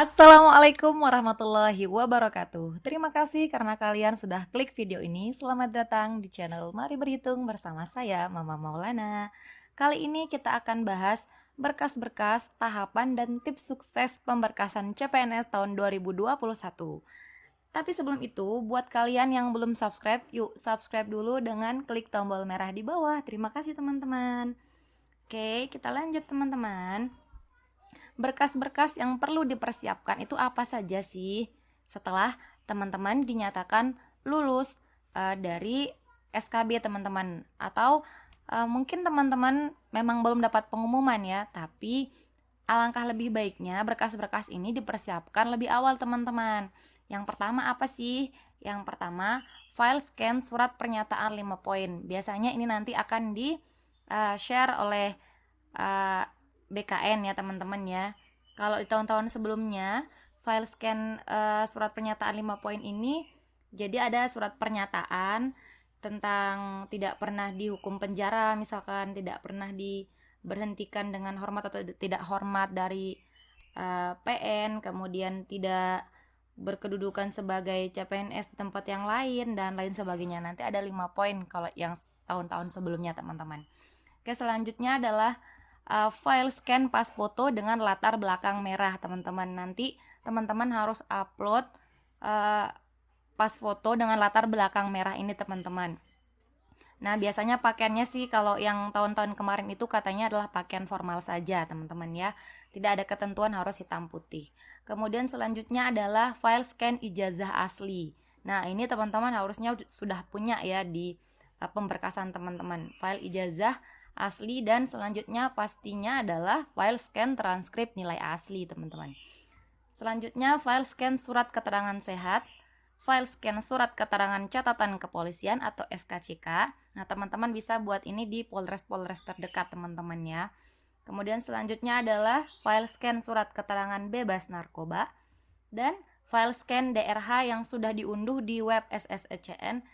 Assalamualaikum warahmatullahi wabarakatuh. Terima kasih karena kalian sudah klik video ini. Selamat datang di channel Mari Berhitung bersama saya, Mama Maulana. Kali ini kita akan bahas berkas-berkas, tahapan, dan tips sukses pemberkasan CPNS tahun 2021. Tapi sebelum itu, buat kalian yang belum subscribe, yuk subscribe dulu dengan klik tombol merah di bawah. Terima kasih teman-teman. Oke, kita lanjut teman-teman. Berkas-berkas yang perlu dipersiapkan itu apa saja sih setelah teman-teman dinyatakan lulus dari SKB teman-teman, atau mungkin teman-teman memang belum dapat pengumuman ya, tapi alangkah lebih baiknya berkas-berkas ini dipersiapkan lebih awal teman-teman. Yang pertama apa sih? Yang pertama, file scan surat pernyataan 5 poin. Biasanya ini nanti akan di share oleh BKN ya teman-teman ya. Kalau di tahun-tahun sebelumnya, file scan surat pernyataan 5 poin ini, jadi ada surat pernyataan tentang tidak pernah dihukum penjara, misalkan tidak pernah diberhentikan dengan hormat atau tidak hormat dari PN, kemudian tidak berkedudukan sebagai CPNS di tempat yang lain, dan lain sebagainya. Nanti ada 5 poin kalau yang tahun-tahun sebelumnya teman-teman. Oke, selanjutnya adalah file scan pas foto dengan latar belakang merah teman-teman. Nanti teman-teman harus upload pas foto dengan latar belakang merah ini teman-teman. Nah, biasanya pakaiannya sih kalau yang tahun-tahun kemarin itu katanya adalah pakaian formal saja teman-teman ya. Tidak ada ketentuan harus hitam putih. Kemudian selanjutnya adalah file scan ijazah asli. Nah, ini teman-teman harusnya sudah punya ya di pemberkasan teman-teman. File ijazah asli, dan selanjutnya pastinya adalah file scan transkrip nilai asli teman-teman. Selanjutnya file scan surat keterangan sehat, file scan surat keterangan catatan kepolisian atau SKCK. Nah, teman-teman bisa buat ini di polres-polres terdekat teman-teman ya. Kemudian selanjutnya adalah file scan surat keterangan bebas narkoba dan file scan DRH yang sudah diunduh di web SSCN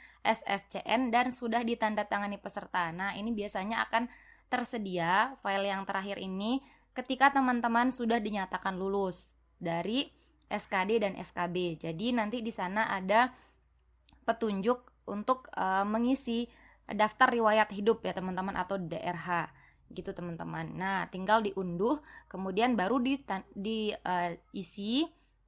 dan sudah ditandatangani peserta. Nah, ini biasanya akan tersedia file yang terakhir ini ketika teman-teman sudah dinyatakan lulus dari SKD dan SKB. Jadi nanti di sana ada petunjuk untuk mengisi daftar riwayat hidup ya teman-teman, atau DRH gitu teman-teman. Nah, tinggal diunduh, kemudian baru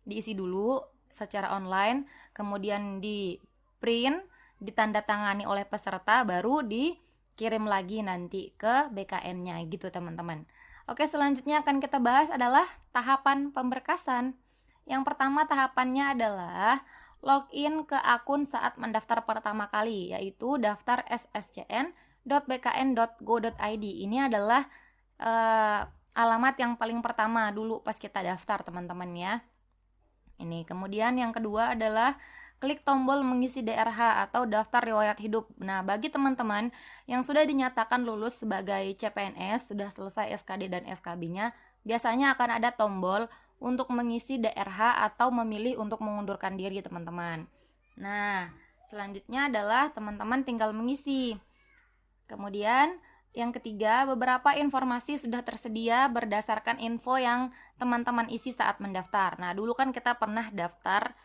diisi dulu secara online, kemudian di print, ditandatangani oleh peserta, baru dikirim lagi nanti ke BKN-nya gitu teman-teman. Oke, selanjutnya akan kita bahas adalah tahapan pemberkasan. Yang pertama tahapannya adalah login ke akun saat mendaftar pertama kali, yaitu daftar sscn.bkn.go.id. Ini adalah alamat yang paling pertama dulu pas kita daftar teman-teman ya. Ini. Kemudian yang kedua adalah klik tombol mengisi DRH atau daftar riwayat hidup. Nah, bagi teman-teman yang sudah dinyatakan lulus sebagai CPNS, sudah selesai SKD dan SKB-nya, biasanya akan ada tombol untuk mengisi DRH atau memilih untuk mengundurkan diri teman-teman. Nah, selanjutnya adalah teman-teman tinggal mengisi. Kemudian yang ketiga, beberapa informasi sudah tersedia berdasarkan info yang teman-teman isi saat mendaftar. Nah, dulu kan kita pernah daftar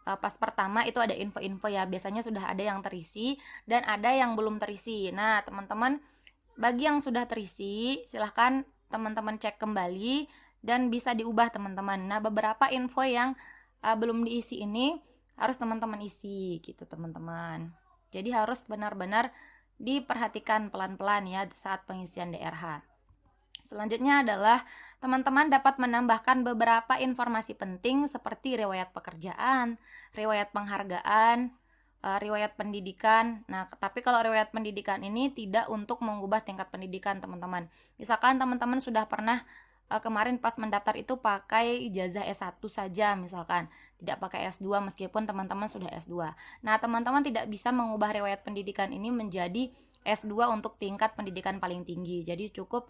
pas pertama itu ada info-info ya, biasanya sudah ada yang terisi dan ada yang belum terisi. Nah, teman-teman, bagi yang sudah terisi, silahkan teman-teman cek kembali dan bisa diubah teman-teman. Nah, beberapa info yang belum diisi ini harus teman-teman isi gitu teman-teman. Jadi harus benar-benar diperhatikan pelan-pelan ya saat pengisian DRH. Selanjutnya adalah teman-teman dapat menambahkan beberapa informasi penting seperti riwayat pekerjaan, riwayat penghargaan, riwayat pendidikan. Nah, tapi kalau riwayat pendidikan ini tidak untuk mengubah tingkat pendidikan teman-teman. Misalkan teman-teman sudah pernah kemarin pas mendaftar itu pakai ijazah S1 saja misalkan, tidak pakai S2 meskipun teman-teman sudah S2. Nah, teman-teman tidak bisa mengubah riwayat pendidikan ini menjadi S2 untuk tingkat pendidikan paling tinggi. Jadi cukup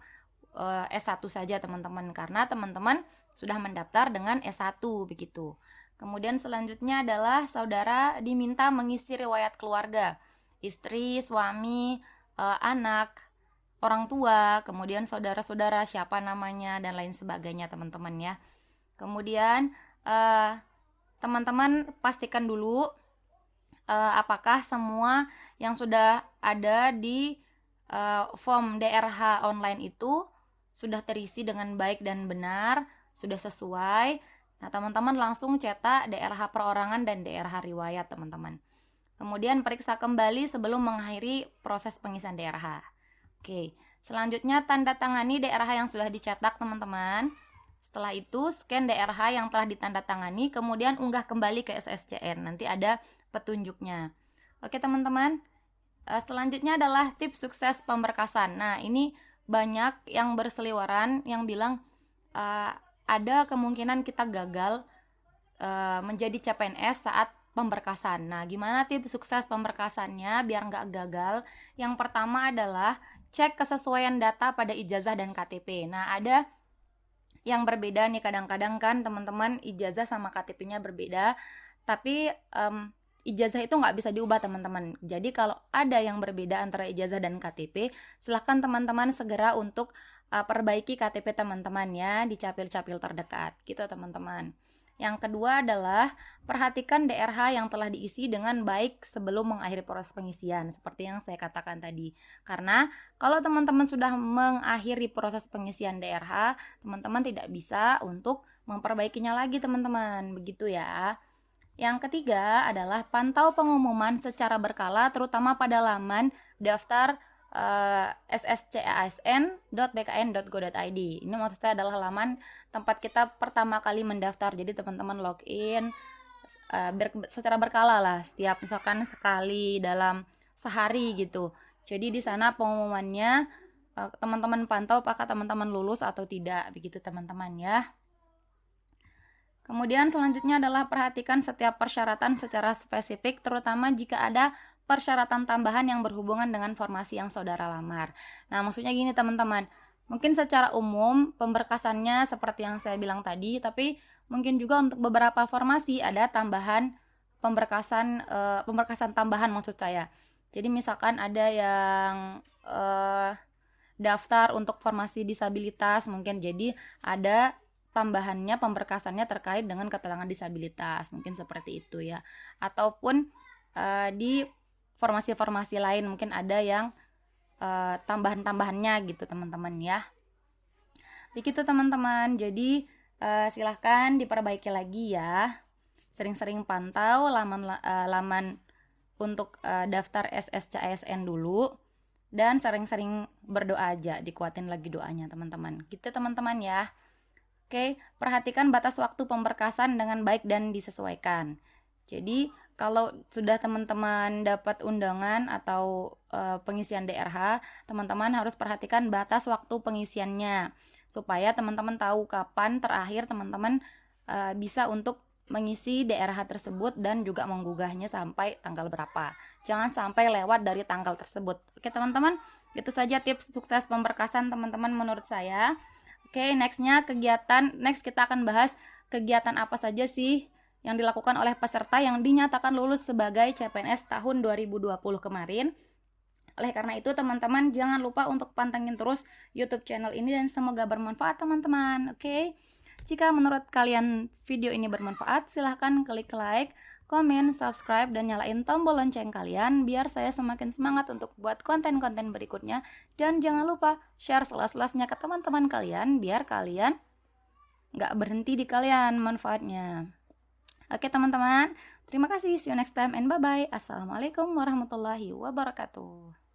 S1 saja teman-teman, karena teman-teman sudah mendaftar dengan S1 begitu. Kemudian selanjutnya adalah saudara diminta mengisi riwayat keluarga, istri, suami, anak, orang tua, kemudian saudara-saudara siapa namanya dan lain sebagainya teman-teman ya. Kemudian teman-teman pastikan dulu apakah semua yang sudah ada di form DRH online itu sudah terisi dengan baik dan benar, sudah sesuai. Nah, teman-teman langsung cetak DRH perorangan dan DRH riwayat, teman-teman. Kemudian periksa kembali sebelum mengakhiri proses pengisian DRH. Oke, selanjutnya tanda tangani DRH yang sudah dicetak, teman-teman. Setelah itu scan DRH yang telah ditandatangani, kemudian unggah kembali ke SSCN. Nanti ada petunjuknya. Oke, teman-teman. Selanjutnya adalah tips sukses pemberkasan. Nah, ini banyak yang berseliweran yang bilang ada kemungkinan kita gagal menjadi CPNS saat pemberkasan. Nah, gimana tips sukses pemberkasannya biar nggak gagal? Yang pertama adalah cek kesesuaian data pada ijazah dan KTP. Nah, ada yang berbeda nih, kadang-kadang kan teman-teman ijazah sama KTP-nya berbeda, tapi ijazah itu nggak bisa diubah, teman-teman. Jadi kalau ada yang berbeda antara ijazah dan KTP, silahkan teman-teman segera untuk perbaiki KTP teman-teman ya di capil-capil terdekat gitu, teman-teman. Yang kedua adalah perhatikan DRH yang telah diisi dengan baik sebelum mengakhiri proses pengisian, seperti yang saya katakan tadi. Karena kalau teman-teman sudah mengakhiri proses pengisian DRH, teman-teman tidak bisa untuk memperbaikinya lagi, teman-teman. Begitu ya. Yang ketiga adalah pantau pengumuman secara berkala, terutama pada laman daftar sscasn.bkn.go.id. Ini maksudnya adalah laman tempat kita pertama kali mendaftar. Jadi teman-teman login secara berkala lah, setiap misalkan sekali dalam sehari gitu. Jadi di sana pengumumannya teman-teman pantau apakah teman-teman lulus atau tidak, begitu teman-teman ya. Kemudian selanjutnya adalah perhatikan setiap persyaratan secara spesifik, terutama jika ada persyaratan tambahan yang berhubungan dengan formasi yang saudara lamar. Nah, maksudnya gini teman-teman, mungkin secara umum pemberkasannya seperti yang saya bilang tadi, tapi mungkin juga untuk beberapa formasi ada tambahan pemberkasan tambahan maksud saya. Jadi misalkan ada yang daftar untuk formasi disabilitas, mungkin jadi ada tambahannya pemberkasannya terkait dengan keterangan disabilitas, mungkin seperti itu ya. Ataupun di formasi-formasi lain mungkin ada yang tambahan-tambahannya gitu teman-teman ya. Begitu teman-teman. Jadi silahkan diperbaiki lagi ya. Sering-sering pantau laman untuk daftar SSCASN dulu, dan sering-sering berdoa aja, dikuatin lagi doanya teman-teman. Gitu teman-teman ya. Oke, perhatikan batas waktu pemberkasan dengan baik dan disesuaikan. Jadi kalau sudah teman-teman dapat undangan atau pengisian DRH, teman-teman harus perhatikan batas waktu pengisiannya supaya teman-teman tahu kapan terakhir teman-teman bisa untuk mengisi DRH tersebut dan juga menggugahnya sampai tanggal berapa. Jangan sampai lewat dari tanggal tersebut. Oke teman-teman, itu saja tips sukses pemberkasan teman-teman menurut saya. Oke, next kita akan bahas kegiatan apa saja sih yang dilakukan oleh peserta yang dinyatakan lulus sebagai CPNS tahun 2020 kemarin. Oleh karena itu teman-teman jangan lupa untuk pantengin terus YouTube channel ini dan semoga bermanfaat teman-teman. Oke. Jika menurut kalian video ini bermanfaat, silahkan klik like, komen, subscribe, dan nyalain tombol lonceng kalian biar saya semakin semangat untuk buat konten-konten berikutnya. Dan jangan lupa share selas-selasnya ke teman-teman kalian biar kalian nggak berhenti di kalian manfaatnya. Oke teman-teman, terima kasih. See you next time and bye-bye. Assalamualaikum warahmatullahi wabarakatuh.